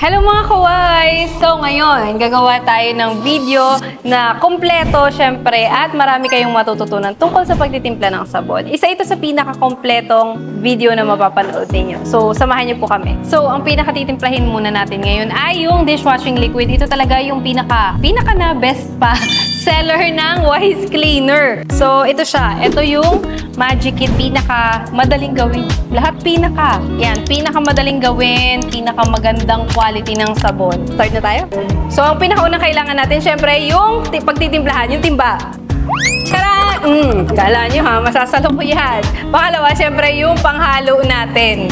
Hello mga kaway! So ngayon, gagawa tayo ng video na kompleto syempre at marami kayong matututunan tungkol sa pagtitimpla ng sabon. Isa ito sa pinaka-kompletong video na mapapanood ninyo. So samahan niyo po kami. So ang pinaka-titimplahin muna natin ngayon ay yung dishwashing liquid. Ito talaga yung pinaka na best pa seller ng Wise Cleaner. So ito siya. Ito yung Magic Kit, pinaka-madaling gawin. Lahat yan, pinaka-madaling gawin, pinaka-magandang quality ng sabon. Start na tayo? So, ang pinakaunang kailangan natin, syempre, yung pagtitimplahan, yung timba. Tara! Kala nyo ha, masasalo ko yan. Pangalawa, syempre, yung panghalo natin.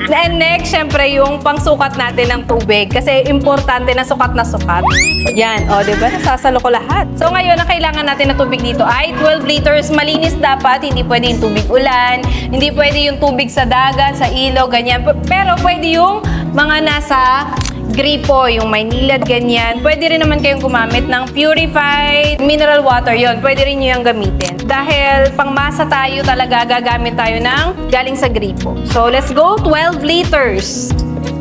And next, syempre, yung pangsukat natin ng tubig. Kasi importante na sukat na sukat. Yan, o, diba? Nasasalo ko lahat. So, ngayon, ang kailangan natin na tubig dito ay 12 liters. Malinis dapat. Hindi pwede yung tubig ulan. Hindi pwede yung tubig sa dagat, sa ilog, ganyan. Pero pwede yung mga nasa gripo, yung Maynilad, ganyan. Pwede rin naman kayong gumamit ng purified mineral water. Yon, pwede rin nyo yung gamitin. Dahil pangmasa tayo talaga, gagamit tayo ng galing sa gripo. So, let's go. 12 liters.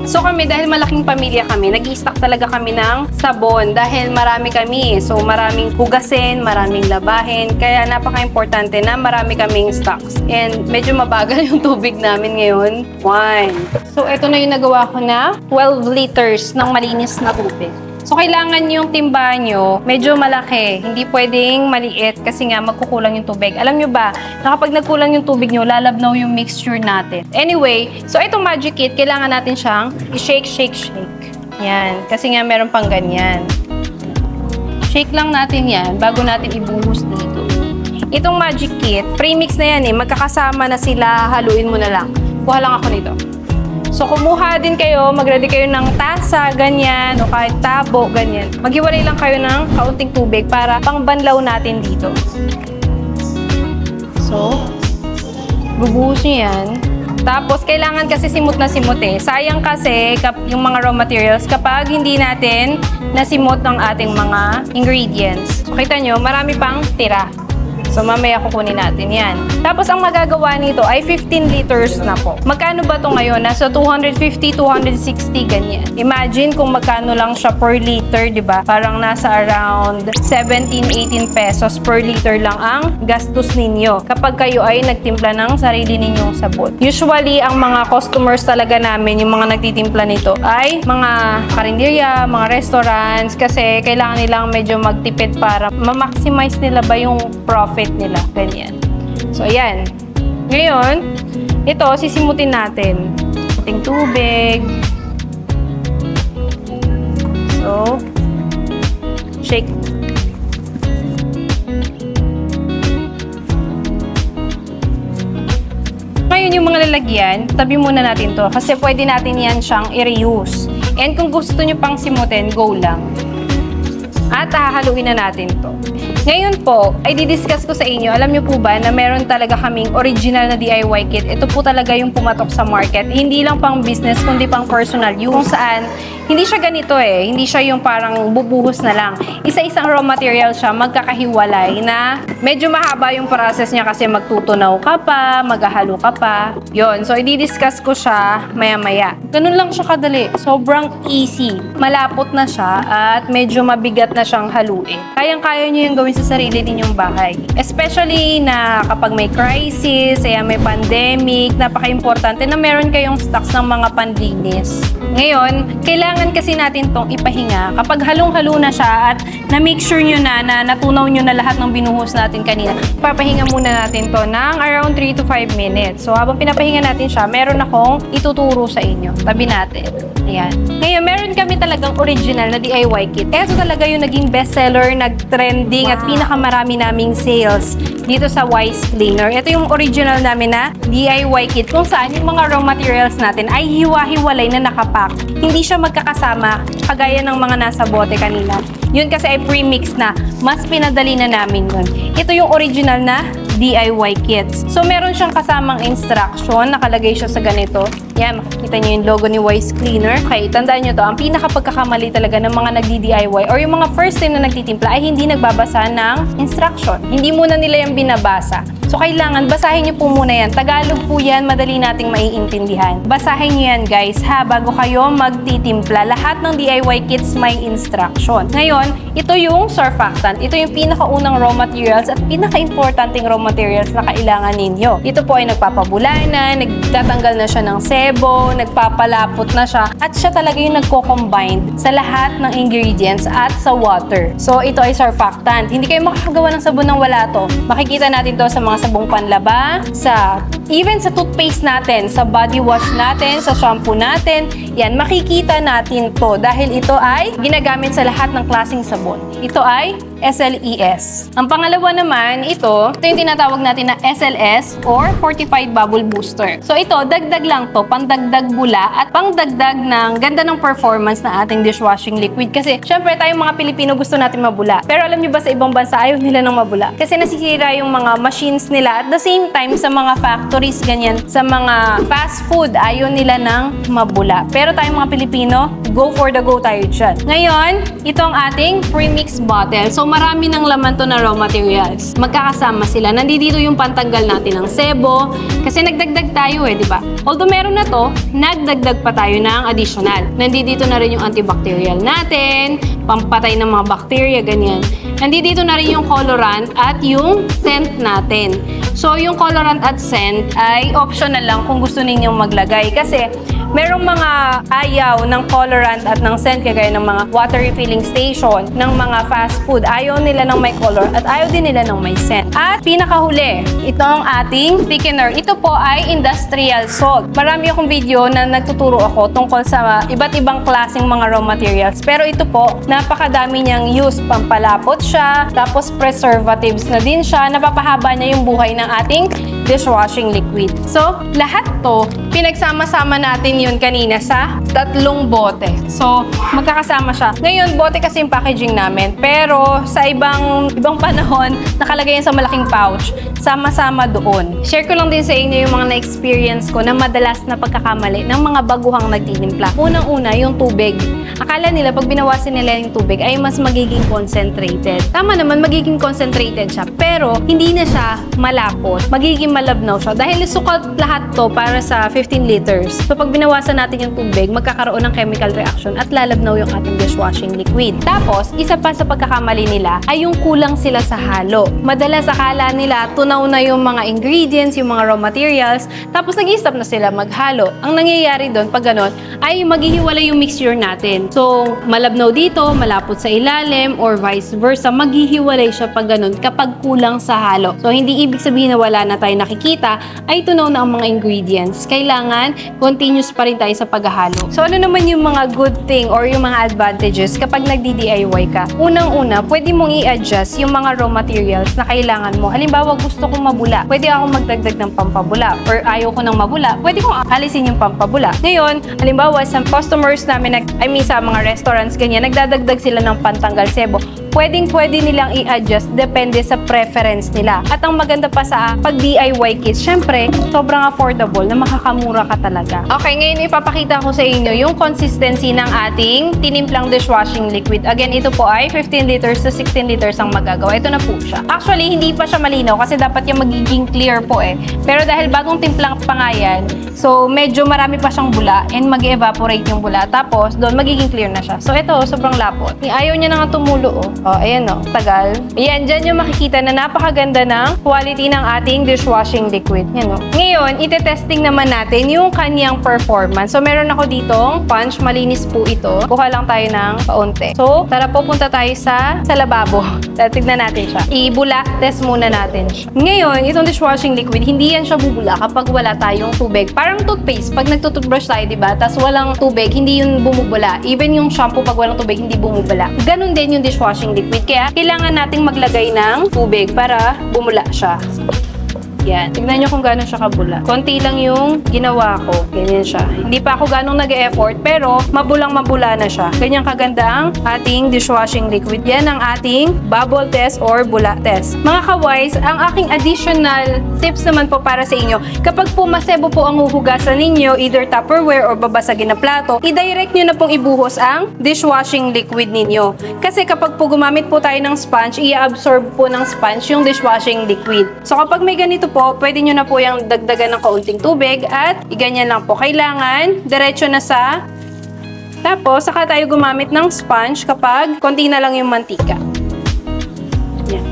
So kami, dahil malaking pamilya kami, nag-i-stock talaga kami ng sabon dahil marami kami. So maraming hugasin, maraming labahin, kaya napaka-importante na marami kaming stocks. And medyo mabagal yung tubig namin ngayon. Wine. So ito na yung nagawa ko na 12 liters ng malinis na tubig. So, kailangan yung timba nyo medyo malaki. Hindi pwedeng maliit kasi nga magkukulang yung tubig. Alam nyo ba, na kapag nagkulang yung tubig nyo, lalabnaw yung mixture natin. Anyway, so itong Magic Kit, kailangan natin siyang i-shake. Yan. Kasi nga meron pang ganyan. Shake lang natin yan bago natin ibuhos dito. Itong Magic Kit, premix na yan eh. Magkakasama na sila, haluin mo na lang. Kuha lang ako nito. So, kumuha din kayo, mag-ready kayo ng tasa, ganyan, o kahit tabo, ganyan. Maghiwalay lang kayo ng kaunting tubig para pangbanlaw natin dito. So, bubuhos nyo yan. Tapos, kailangan kasi simot na simot eh. Sayang kasi yung mga raw materials kapag hindi natin nasimot ng ating mga ingredients. So, kita nyo, marami pang tira. So, mamaya kukunin natin yan. Tapos, ang magagawa nito ay 15 liters na po. Magkano ba ito ngayon? Nasa 250, 260, ganyan. Imagine kung magkano lang siya per liter, di ba? Parang nasa around 17, 18 pesos per liter lang ang gastos ninyo kapag kayo ay nagtimpla ng sarili ninyong sabon. Usually, ang mga customers talaga namin, yung mga nagtitimpla nito, ay mga karinderya, mga restaurants, kasi kailangan nilang medyo magtipid para ma-maximize nila ba yung profit nila. Ganyan. So, ayan. Ngayon, ito, sisimutin natin. Ating tubig. So, shake. Ngayon, yung mga lalagyan, tabi muna natin to kasi pwede natin yan siyang i-reuse. And kung gusto nyo pang simutin, go lang. At hahaluin na natin to. Ngayon po, ay didiscuss ko sa inyo, alam nyo po ba na meron talaga kaming original na DIY kit. Ito po talaga yung pumatok sa market. Hindi lang pang business, kundi pang personal use. Kung saan, hindi siya ganito eh. Hindi siya yung parang bubuhos na lang. Isa-isang raw material siya, magkakahiwalay na medyo mahaba yung process niya kasi magtutunaw ka pa, maghahalo ka pa. Yon. So, i-discuss ko siya maya-maya. Ganun lang siya kadali. Sobrang easy. Malapot na siya at medyo mabigat na siyang haluin. Kayang-kaya nyo yung gawin sa sarili ninyong bahay. Especially na kapag may crisis, may pandemic, napaka-importante na meron kayong stocks ng mga panlinis. Ngayon, kailangan kasi natin tong ipahinga. Kapag halong-halo na siya at na-make sure nyo na natunaw nyo na lahat ng binuhos natin kanina, papahinga muna natin to ng around 3 to 5 minutes. So, habang pinapahinga natin siya, meron akong ituturo sa inyo. Tabi natin. Ayan. Ngayon, meron kami talagang original na DIY kit. Ito talaga yung naging bestseller, nag-trending at pinakamarami naming sales dito sa Wise Cleaner. Ito yung original namin na DIY kit kung saan yung mga raw materials natin ay hiwa-hiwalay na nakapack. Hindi siya magkakasama kagaya ng mga nasa bote kanina. Yun kasi ay pre-mix na. Mas pinadali na namin yun. Ito yung original na DIY kits. So, meron siyang kasamang instruction. Nakalagay siya sa ganito. Yan, makikita niyo yung logo ni Wise Cleaner. Okay, tandaan niyo to. Ang pinakapagkakamali talaga ng mga nagdi-DIY or yung mga first time na nagtitimpla ay hindi nagbabasa ng instruction. Hindi muna nila yung binabasa. So, kailangan basahin nyo po muna yan. Tagalog po yan, madali nating maiintindihan. Basahin nyo yan guys ha, bago kayo magtitimpla. Lahat ng DIY kits may instruction. Ngayon, ito yung surfactant. Ito yung pinakaunang raw materials at pinaka-importanting raw materials na kailangan ninyo. Ito po ay nagpapabula na, nagtatanggal na siya ng sebo, nagpapalapot na siya, at siya talaga yung nagko-combine sa lahat ng ingredients at sa water. So, ito ay surfactant. Hindi kayo makakagawa ng sabon nang wala to. Makikita natin to sa mga sabong panlaba, even sa toothpaste natin, sa body wash natin, sa shampoo natin. Yan, makikita natin to dahil ito ay ginagamit sa lahat ng klaseng sabon. Ito ay SLES. Ang pangalawa naman, ito yung tinatawag natin na SLS or Fortified Bubble Booster. So ito, dagdag lang to, pangdagdag bula at pangdagdag ng ganda ng performance na ating dishwashing liquid. Kasi syempre tayong mga Pilipino gusto natin mabula. Pero alam niyo ba sa ibang bansa ayaw nila ng mabula? Kasi nasisira yung mga machines nila. At the same time, sa mga factories, ganyan, sa mga fast food, ayaw nila ng mabula. Pero tayong mga Pilipino, go for the go tayo dyan. Ngayon, ito ang ating premix bottle. So marami ng laman to na raw materials. Magkakasama sila. Nandito yung pantanggal natin ng sebo. Kasi nagdagdag tayo di ba? Although meron na to, nagdagdag pa tayo ng additional. Nandito na rin yung antibacterial natin, pampatay ng mga bacteria, ganyan. Nandito na rin yung colorant at yung scent natin. So, yung colorant at scent ay optional lang kung gusto ninyong maglagay. Kasi, merong mga ayaw ng colorant at ng scent kagaya ng mga water refilling station, ng mga fast food. Ayaw nila ng may color at ayaw din nila ng may scent. At pinakahuli, ito ang ating thickener. Ito po ay industrial salt. Marami akong video na nagtuturo ako tungkol sa iba't ibang klaseng mga raw materials. Pero ito po, napakadami niyang use. Pampalapot siya, tapos preservatives na din siya. Napapahaba niya yung buhay ng ating dishwashing liquid. So, lahat to, pinagsama-sama natin yun kanina sa 3 bote. So, magkakasama siya. Ngayon, bote kasi yung packaging namin. Pero, sa ibang panahon, nakalagay yan sa malaking pouch. Sama-sama doon. Share ko lang din sa inyo yung mga na-experience ko na madalas na pagkakamali ng mga baguhang nagtitimpla. Unang-una, yung tubig. Akala nila, pag binawasan nila yung tubig, ay mas magiging concentrated. Tama naman, magiging concentrated siya. Pero, hindi na siya malapot. Magiging malabnaw siya. Dahil sukat lahat to para sa 15 liters. So, pag binawasan natin yung tubig, magkakaroon ng chemical reaction at lalabnaw yung ating dishwashing liquid. Tapos, isa pa sa pagkakamali nila ay yung kulang sila sa halo. Madalas akala nila, tunaw na yung mga ingredients, yung mga raw materials, tapos nag-i-stop na sila maghalo. Ang nangyayari doon, pag ganon, ay maghihiwalay yung mixture natin. So, malabnaw dito, malapot sa ilalim, or vice versa, maghihiwalay siya pag ganon kapag kulang sa halo. So, hindi ibig sabihin na wala na tayo nakikita, ay tunaw na ang mga ingredients. Kailangan, continuous pa rin tayo sa paghahalo. So, ano naman yung mga good thing or yung mga advantages kapag nagdi-DIY ka? Unang-una, pwede mong i-adjust yung mga raw materials na kailangan mo. Halimbawa, gusto kong mabula. Pwede akong magdagdag ng pampabula. Or ayaw ko ng mabula. Pwede kong alisin yung pampabula. Ngayon, halimbawa, sa customers namin, sa mga restaurants, ganyan, nagdadagdag sila ng pantanggal sebo. Pwede nilang i-adjust depende sa preference nila. At ang maganda pa sa pag-DIY kits, syempre, sobrang affordable na makakamura ka talaga. Okay, ngayon ipapakita ko sa inyo yung consistency ng ating tinimplang dishwashing liquid. Again, ito po ay 15 liters to 16 liters ang magagawa. Ito na po siya. Actually, hindi pa siya malinaw kasi dapat yung magiging clear po Pero dahil bagong timplang pa nga yan, so medyo marami pa siyang bula and mag-evaporate yung bula. Tapos, doon magiging clear na siya. So, ito, sobrang lapot. Ayaw niya na nga tumulo, ayan tagal. Ayan, dyan yung makikita na napakaganda ng quality ng ating dishwashing liquid. Yan Ngayon, ite-testing naman natin yung kanyang performance. So, meron ako ditong punch. Malinis po ito. Kuha lang tayo ng paunti. So, tara pupunta tayo sa lababo. Tignan natin siya. I-bula test muna natin siya. Ngayon, itong dishwashing liquid, hindi yan siya bubula kapag wala tayong tubig. Parang toothpaste. Pag nagtutoothbrush tayo, diba? Tapos walang tubig, hindi yun bumubula. Even yung shampoo, pag walang tubig, hindi bumubula. Ganun din yung dishwashing liquid. Kaya, kailangan nating maglagay ng tubig para bumula siya. Yan. Tignan nyo kung gaano siya kabula. Konti lang yung ginawa ko. Ganyan siya. Hindi pa ako ganong nag-e-effort, pero mabulang-mabula na siya. Ganyan kaganda ang ating dishwashing liquid. Yan ang ating bubble test or bula test. Mga kaways, ang aking additional tips naman po para sa inyo, kapag po masebo po ang huhugasan ninyo, either Tupperware or babasagin na plato, i-direct nyo na pong ibuhos ang dishwashing liquid ninyo. Kasi kapag po gumamit po tayo ng sponge, i-absorb po ng sponge yung dishwashing liquid. So kapag may ganito po, pwede nyo na po yung dagdagan ng kaunting tubig at iganyan lang po. Kailangan diretso na sa. Tapos, saka tayo gumamit ng sponge kapag konti na lang yung mantika. Yan.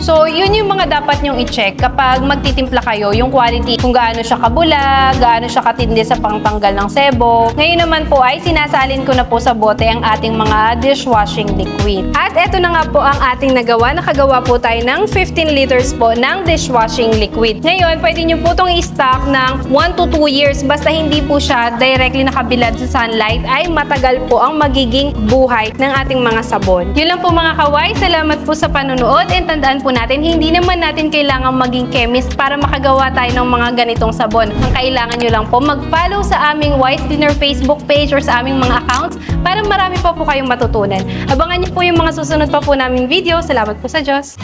So, yun yung mga dapat nyong i-check kapag magtitimpla kayo, yung quality, kung gaano siya kabula, gaano siya katindi sa pangtanggal ng sebo. Ngayon naman po ay sinasalin ko na po sa bote ang ating mga dishwashing liquid. At eto na nga po ang ating nagawa. Nakagawa po tayo ng 15 liters po ng dishwashing liquid. Ngayon, pwede nyo po itong i-stock ng 1 to 2 years basta hindi po siya directly nakabilad sa sunlight ay matagal po ang magiging buhay ng ating mga sabon. Yun lang po mga kaway. Salamat po sa panonood and tandaan po natin, hindi naman natin kailangang maging chemist para makagawa tayo ng mga ganitong sabon. Ang kailangan nyo lang po mag-follow sa aming Wise Cleaner Facebook page or sa aming mga accounts para marami pa po kayong matutunan. Abangan nyo po yung mga susunod pa po naming video. Salamat po sa Diyos!